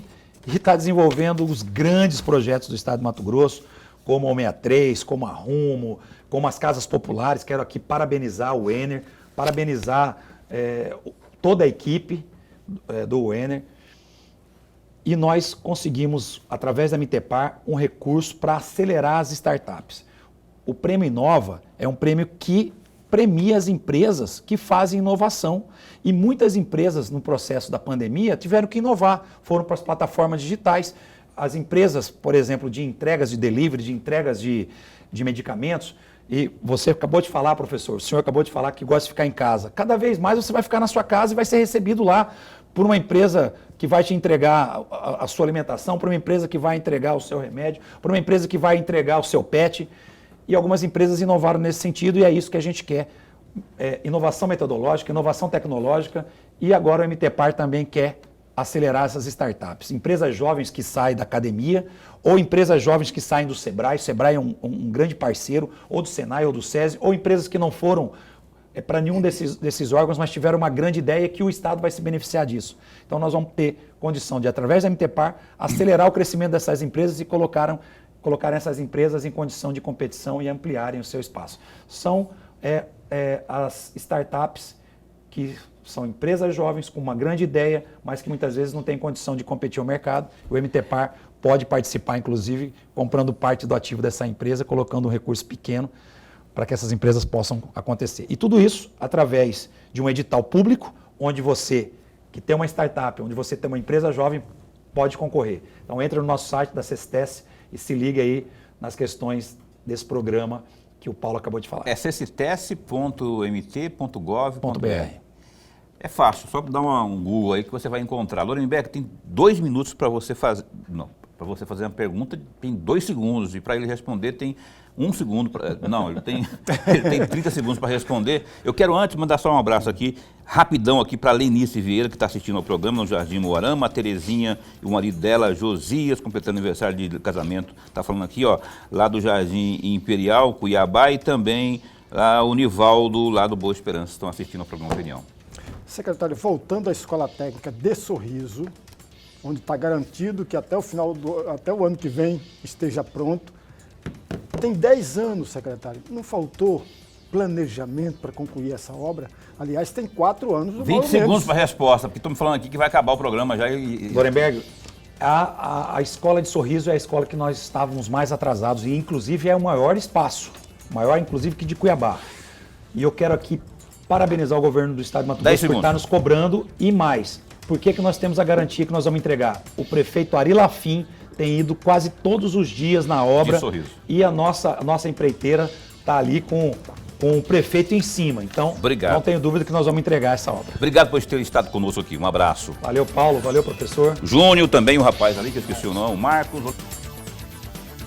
Speaker 3: e está desenvolvendo os grandes projetos do estado de Mato Grosso, como o 63, como a Rumo, como as Casas Populares. Quero aqui parabenizar o Ener, parabenizar toda a equipe do Ener. E nós conseguimos, através da MTPAR, um recurso para acelerar as startups. O Prêmio Inova é um prêmio que premia as empresas que fazem inovação. E muitas empresas, no processo da pandemia, tiveram que inovar, foram para as plataformas digitais. As empresas, por exemplo, de entregas de delivery, de entregas de medicamentos, e você acabou de falar, professor, o senhor acabou de falar que gosta de ficar em casa. Cada vez mais você vai ficar na sua casa e vai ser recebido lá por uma empresa que vai te entregar a sua alimentação, por uma empresa que vai entregar o seu remédio, por uma empresa que vai entregar o seu pet. E algumas empresas inovaram nesse sentido e é isso que a gente quer. Inovação metodológica, inovação tecnológica, e agora o MTPAR também quer acelerar essas startups. Empresas jovens que saem da academia ou empresas jovens que saem do Sebrae. O Sebrae é um grande parceiro, ou do Senai ou do SESI, ou empresas que não foram para nenhum desses órgãos, mas tiveram uma grande ideia que o Estado vai se beneficiar disso. Então nós vamos ter condição de, através da MTPAR, acelerar o crescimento dessas empresas e colocar essas empresas em condição de competição e ampliarem o seu espaço. São as startups que são empresas jovens com uma grande ideia, mas que muitas vezes não têm condição de competir ao mercado. O MTPAR pode participar, inclusive, comprando parte do ativo dessa empresa, colocando um recurso pequeno para que essas empresas possam acontecer. E tudo isso através de um edital público, onde você, que tem uma startup, onde você tem uma empresa jovem, pode concorrer. Então entra no nosso site da CESTES e se liga aí nas questões desse programa que o Paulo acabou de falar.
Speaker 1: É cestes.mt.gov.br. É fácil, só dar um Google aí que você vai encontrar. Lorenberg, tem 2 minutos para você fazer... Não, para você fazer uma pergunta tem 2 segundos e para ele responder tem 1 segundo. Não, ele tem 30 segundos para responder. Eu quero antes mandar só um abraço aqui, rapidão aqui para a Lenice Vieira, que está assistindo ao programa no Jardim Moarama, a Terezinha e o marido dela, Josias, completando aniversário de casamento, está falando aqui, ó, lá do Jardim Imperial, Cuiabá, e também lá o Nivaldo, lá do Boa Esperança, estão assistindo ao programa Opinião.
Speaker 2: Secretário, voltando à Escola Técnica de Sorriso, onde está garantido que até o ano que vem esteja pronto. Tem 10 anos, secretário, não faltou planejamento para concluir essa obra? Aliás, tem 4 anos.
Speaker 1: 20 segundos para a resposta, porque estamos falando aqui que vai acabar o programa já.
Speaker 3: Lorenberg, a Escola de Sorriso é a escola que nós estávamos mais atrasados e, inclusive, é o maior espaço, maior, inclusive, que de Cuiabá. E eu quero aqui parabenizar o governo do estado de Mato Grosso por estar nos cobrando e mais. Por que nós temos a garantia que nós vamos entregar? O prefeito Ari Lafim tem ido quase todos os dias na obra e a nossa empreiteira está ali com o prefeito em cima. Então,
Speaker 1: obrigado.
Speaker 3: Não tenho dúvida que nós vamos entregar essa obra.
Speaker 1: Obrigado por ter estado conosco aqui. Um abraço.
Speaker 3: Valeu, Paulo. Valeu, professor.
Speaker 1: Júnior também, o rapaz ali, que eu esqueci o nome, o Marcos.